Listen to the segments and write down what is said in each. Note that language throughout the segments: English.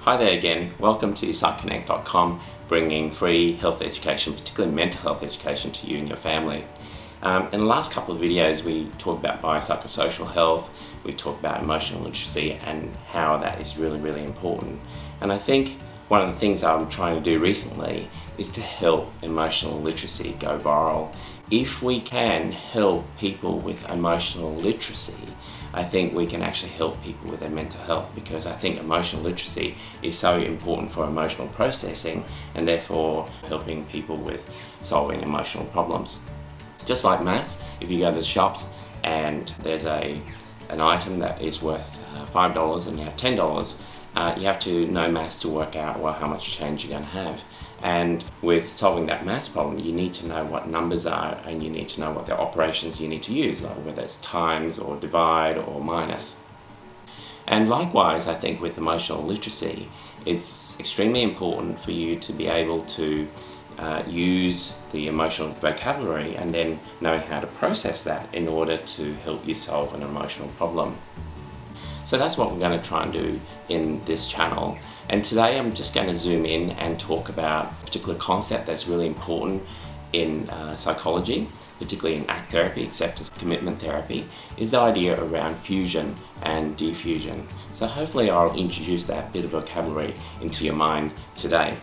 Hi there again, welcome to psychconnect.com, bringing free health education, particularly mental health education, to you and your family. In the last couple of videos we talked about biopsychosocial health, we talked about emotional literacy and how that is really important. And I think one of the things I'm trying to do recently is to help emotional literacy go viral. If we can help people with emotional literacy, I think we can actually help people with their mental health, because I think emotional literacy is so important for emotional processing and therefore helping people with solving emotional problems. Just like maths, if you go to the shops and there's an item that is worth $5 and you have $10, you have to know maths to work out how much change you're going to have. And with solving that maths problem, you need to know what numbers are, and you need to know what the operations you need to use, like whether it's times or divide or minus. And likewise, I think with emotional literacy, it's extremely important for you to be able to use the emotional vocabulary and then knowing how to process that in order to help you solve an emotional problem. So that's what we're going to try and do in this channel. And today I'm just going to zoom in and talk about a particular concept that's really important in psychology, particularly in ACT therapy, acceptance commitment therapy, is the idea around fusion and defusion. So hopefully I'll introduce that bit of vocabulary into your mind today.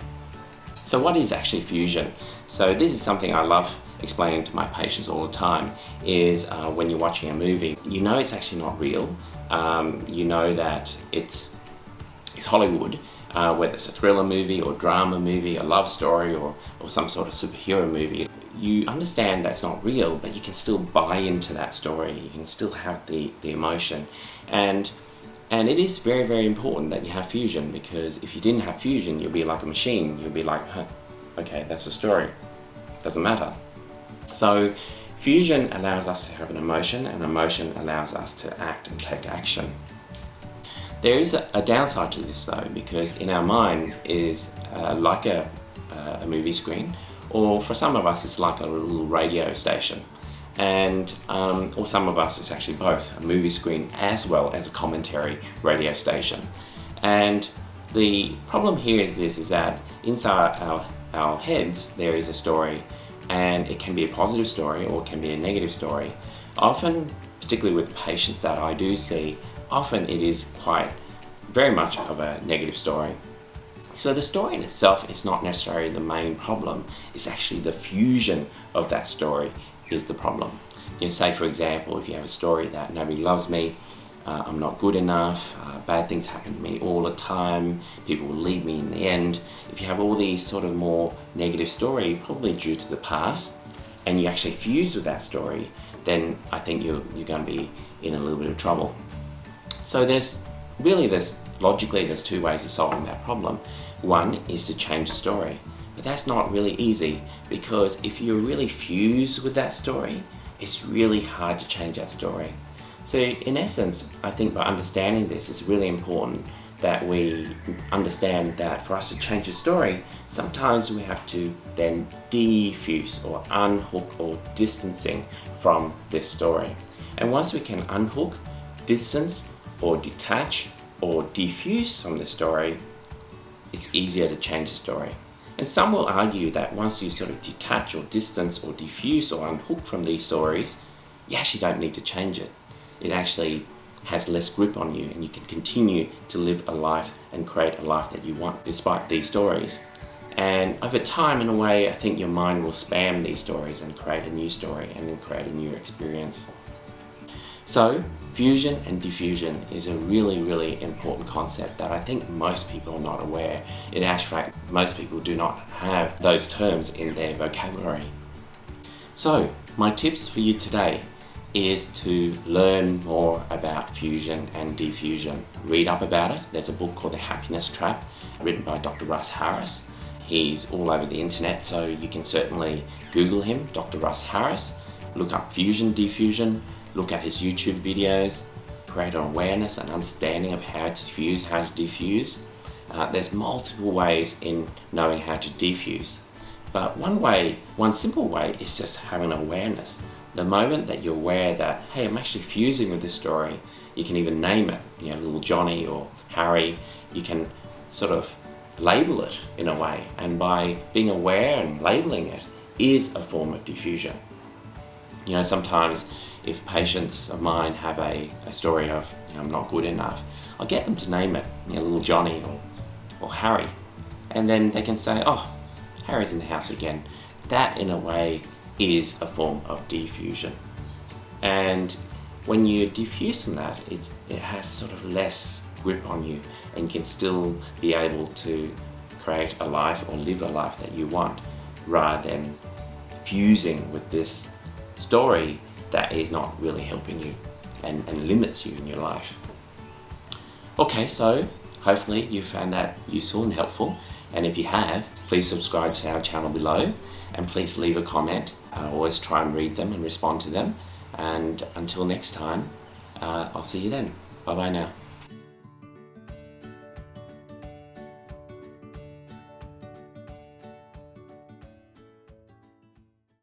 So what is actually fusion? So this is something I love explaining to my patients all the time, is when you're watching a movie, you know it's actually not real. You know that it's Hollywood, whether it's a thriller movie or drama movie, a love story or some sort of superhero movie. You understand that's not real, but you can still buy into that story. You can still have the emotion. And it is very important that you have fusion, because if you didn't have fusion, you'll be like a machine. You'll be like, okay, that's the story. Doesn't matter. So fusion allows us to have an emotion, and emotion allows us to act and take action. There is a downside to this though, because in our mind is like a movie screen, or for some of us it's like a little radio station, and or some of us it's actually both, a movie screen as well as a commentary radio station. And the problem here is that inside our heads there is a story, and it can be a positive story or it can be a negative story. Often, particularly with patients that I do see, often it is very much of a negative story. So the story in itself is not necessarily the main problem. It's actually the fusion of that story is the problem. You know, say for example, if you have a story that nobody loves me, I'm not good enough, bad things happen to me all the time, people will leave me in the end. If you have all these sort of more negative story, probably due to the past, and you actually fuse with that story, then I think you're going to be in a little bit of trouble. So logically there's two ways of solving that problem. One is to change the story, but that's not really easy, because if you're really fused with that story, it's really hard to change that story. So in essence, I think by understanding this, it's really important that we understand that for us to change the story, sometimes we have to then defuse or unhook or distancing from this story. And once we can unhook, distance, or detach or defuse from the story, it's easier to change the story. And some will argue that once you sort of detach or distance or diffuse or unhook from these stories, you actually don't need to change it. It actually has less grip on you, and you can continue to live a life and create a life that you want despite these stories. And over time, in a way, I think your mind will spam these stories and create a new story and then create a new experience. So fusion and diffusion is a really important concept that I think most people are not aware. In actual fact, most people do not have those terms in their vocabulary. So my tips for you today is to learn more about fusion and diffusion. Read up about it. There's a book called The Happiness Trap, written by Dr. Russ Harris. He's all over the internet, so you can certainly Google him, Dr. Russ Harris. Look up fusion, diffusion, look at his YouTube videos, create an awareness and understanding of how to fuse, how to diffuse. There's multiple ways in knowing how to diffuse. But one simple way is just having awareness. The moment that you're aware that, hey, I'm actually fusing with this story, you can even name it, little Johnny or Harry. You can sort of label it in a way, and by being aware and labeling it is a form of diffusion. You know, sometimes if patients of mine have a story of, you know, I'm not good enough, I'll get them to name it, you know, little Johnny or Harry, and then they can say, oh, Harry's in the house again. That in a way is a form of diffusion. And when you diffuse from that, it has sort of less grip on you, and you can still be able to create a life or live a life that you want, rather than fusing with this story that is not really helping you and limits you in your life. Okay, so hopefully you found that useful and helpful, and if you have, please subscribe to our channel below, and please leave a comment. I always try and read them and respond to them, and until next time, I'll see you then. Bye bye now.